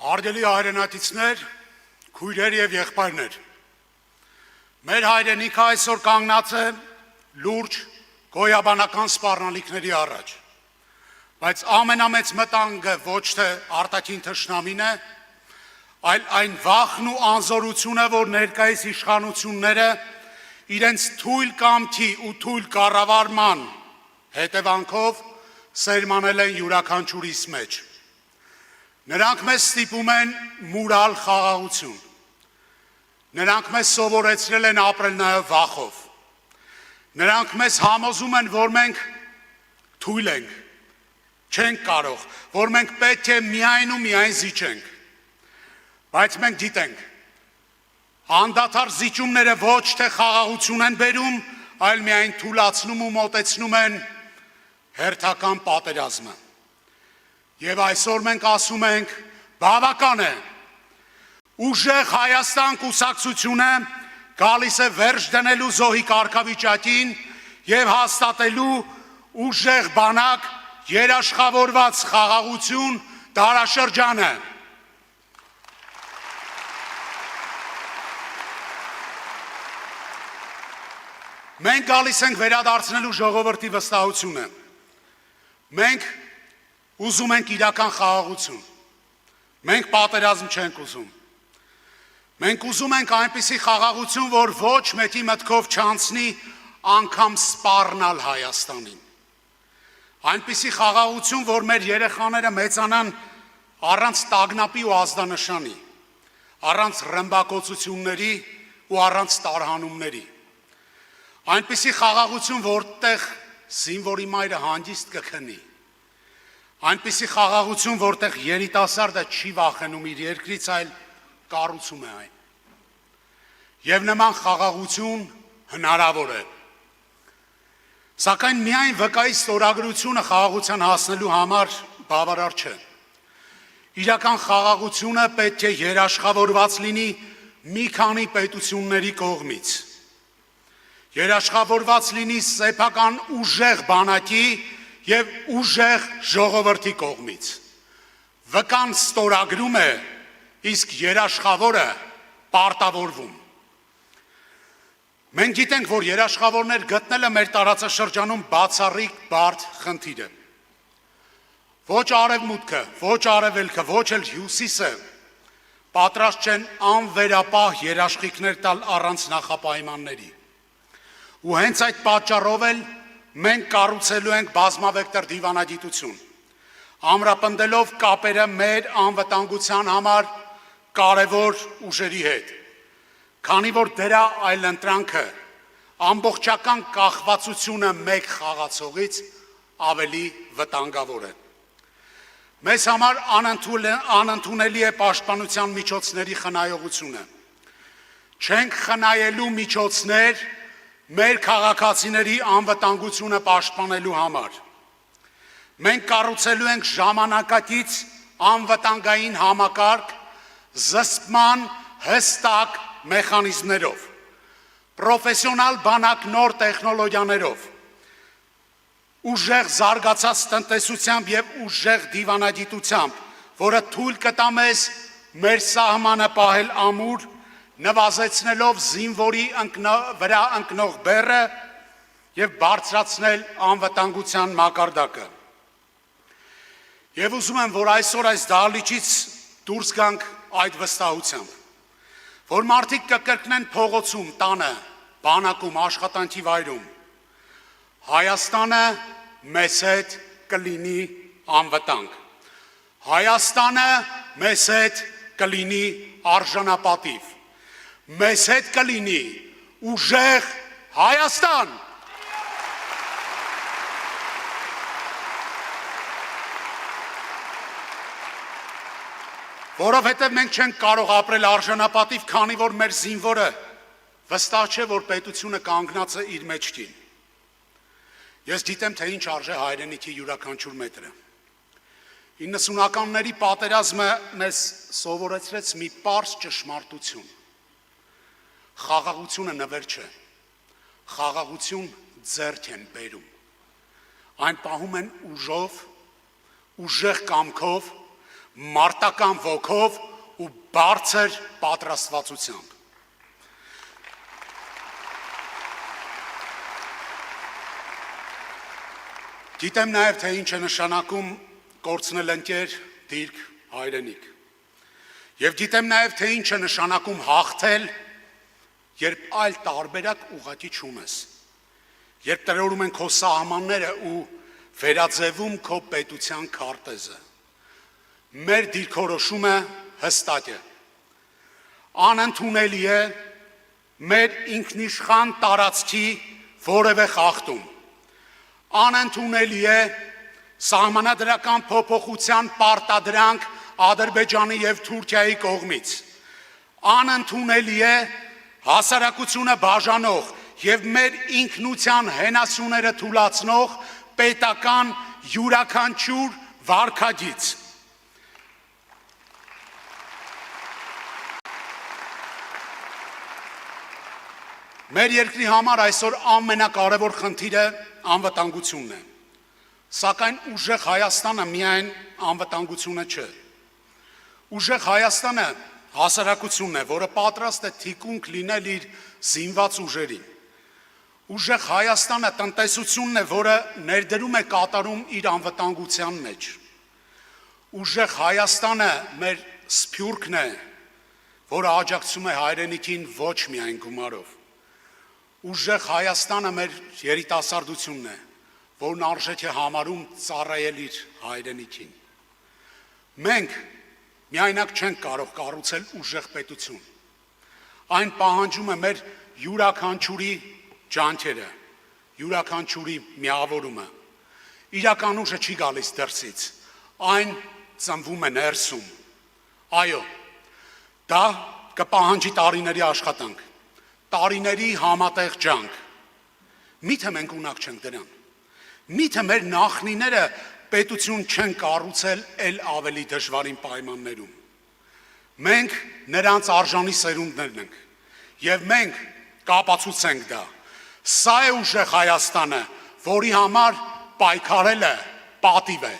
Հարգելի հայրենակիցներ, քույրեր եւ եղբայրներ, մեր հայրենիքը այսօր կանգնած է լուրջ գոյաբանական սպառնալիքների առաջ, բայց ամենամեծ մտանգը ոչ թե արտաքին թշնամին է, այլ այն վախն ու անզորությունը, որ ներկայիս իշխանությունները իրենց թույլ կամքի ու թույլ կառավարման հետևանքով սերմանել են յուրաքանչյուրիս մեջ։ Նրանք մեզ ստիպում են մուրալ խաղաղություն։ Նրանք մեզ սովորեցրել են ապրել նաև վախով։ Նրանք մեզ համոզում են, որ մենք թույլ ենք, չենք կարող, որ մենք պետք է միայն ու միայն զիջենք։ Բայց մենք գիտենք, անդադար զիջումները ոչ թե խաղաղություն են բերում, այլ միայն թուլացնում ու մոտեցնում են հերթական պատերազմը։ Եվ այսօր մենք ասում ենք, բավական է, ուժեղ Հայաստան կուսակցությունը գալիս է վերջ դնելու զոհի կարգավիճակին և հաստատելու ուժեղ բանակ երաշխավորված խաղաղություն դարաշրջանը։ Մենք գալիս ենք վերադարձնելու ժողովրդի վստահությունը։ Մենք ուզում ենք իրական խաղաղություն։ Մենք պատերազմ չենք ուզում։ Մենք ուզում ենք այնպիսի խաղաղություն, որ ոչ մեկի մտքով չանցնի անգամ սպառնալ Հայաստանին։ Այնպիսի խաղաղություն, որ մեր երեխաները մեծանան առանց տագնապի ու ազդանշանի, առանց ռմբակոծությունների ու առանց տարհանումների։ Այնպիսի խաղաղություն, որտեղ զինվորի մայրը հանգիստ կքնի։ Այնպիսի խաղաղություն, որտեղ երիտասարդը չի վախենում իր երկրից, այլ կառուցում է այն։ Եվ նման խաղաղություն հնարավոր է։ Սակայն միայն վկայի ստորագրությունը խաղաղության հասնելու համար բավարար չէ։ Իրական խաղաղությունը պետք է երաշխավորված լինի մի քանի պետությունների կողմից։ Երաշխավորված լինի սեփական ուժեղ բանակի և ուժեղ ժողովրդի կողմից։ Վկան ստորագրում է, իսկ երաշխավորը պարտավորվում։ Մենք գիտենք, որ երաշխավորներ գտնելը մեր տարածաշրջանում բացառիկ բարդ խնդիր է։ Ոչ արևմուտքը, ոչ արևելքը, ոչ էլ հյուսիսը պատրաստ չեն անվերապահ երաշխիքներ տալ առանց նախապայմանների։ Ու հենց այդ պատճառով էլ մենք կառուցելու ենք բազմավեկտոր դիվանագիտություն, ամրապնդելով կապերը մեր անվտանգության համար կարևոր ուժերի հետ, քանի որ դրա այլընտրանքը ամբողջական կախվածությունը մեկ խաղացողից ավելի վտանգավոր է։ Մեզ համար անընդունելի է պաշտպանության միջոցների խնայողությունը։ Չենք խնայելու միջոցներ մեր քաղաքացիների անվտանգությունը պաշտպանելու համար։ Մենք կառուցելու ենք ժամանակակից անվտանգային համակարգ զսպման հստակ մեխանիզմներով, պրոֆեսիոնալ բանակ նոր տեխնոլոգիաներով, ուժեղ զարգացած տնտեսությամբ և ուժեղ դիվանագիտությամբ, որը թույլ կտա մեզ մեր սահմանը պահել ամուր, նվազեցնելով զինվորի վրա ընկնող բեռը և բարձրացնել անվտանգության մակարդակը։ Եվ ուզում եմ, որ այսօր այս դահլիճից դուրս գանք այդ վստահությամբ, որ մարդիկ կկրկնեն փողոցում, տանը, բանակում, աշխատանքի վայրում. Հայաստանը մեզ հետ կլինի անվտանգ։ Հայաստանը մեզ հետ կլինի արժանապատիվ։ Մեզ հետ կլինի ուժեղ Հայաստան։ Որովհետև մենք չենք կարող ապրել արժանապատիվ, քանի որ մեր զինվորը վստահ չէ, որ պետությունը կանգնած է իր մեջքին։ Ես գիտեմ, թե ինչ արժե հայրենիքի յուրաքանչյուր մետրը։ 90-ականների պատերազմը մեզ սովորեցրեց մի պարզ ճշմարտություն։ Խաղաղությունը նվեր չէ, խաղաղություն ձեռք են բերում։ Այն պահում են ուժով, ուժեղ կամքով, մարտական ոգով ու բարձր պատրաստվածությամբ։ Գիտեմ նաև, թե ինչ է նշանակում կորցնել ընկեր, դիրք, հայրենիք։ Եվ գիտեմ նաև, թե ինչ է նշանակում հաղթել, երբ այլ տարբերակ ուղղակի չունես, երբ տրորում են քո սահմանները ու վերաձևում քո պետության քարտեզը։ Մեր դիրքորոշումը հստակ է։ Անընդունելի է մեր ինքնիշխան տարածքի որևէ խախտում։ Անընդունելի է սահմանադրական փոփոխության պարտադրանք Ադրբեջանի եւ Թուրքիայի կողմից։ Անընդունելի է հասարակությունը բաժանող եւ մեր ինքնության հենասյուները թուլացնող պետական յուրաքանչյուր վարքագիծ։ Մեր երկրի համար այսօր ամենակարևոր խնդիրը անվտանգությունն է, սակայն ուժեղ Հայաստանը միայն անվտանգությունը չէ։ Ուժեղ Հայաստանը հասարակությունն է, որը պատրաստ է թիկունք լինել իր զինված ուժերին։ Ուժեղ Հայաստանը տնտեսությունն է, որը ներդրում է կատարում իր անվտանգության մեջ։ Ուժեղ Հայաստանը մեր սփյուռքն է, որը աջակցում է հայրենիքին ոչ միայն գումարով։ Ուժեղ Հայաստանը մեր երիտասարդությունն է, որն արժեք է համարում ծառայել իր հայրենիքին։ Մենք միայնակ չենք կարող կառուցել ուժեղ պետություն։ Այն պահանջում է մեր յուրաքանչյուրի ջանքերը, յուրաքանչյուրի միավորումը։ Իրական ուժը չի գալիս դրսից, այն ծնվում է ներսում։ Այո, դա կպահանջի տարիների աշխատանք, տարիների համատեղ ջանք։ Միթե մենք ունակ չենք դրան։ Միթե մեր նախնիները պետություն չեն կառուցել էլ ավելի դժվարին պայմաններում։ Մենք նրանց արժանի սերունդներն ենք, եւ մենք կապացուցենք դա։ Սա է ուժեղ Հայաստանը, որի համար պայքարելը պատիվ է։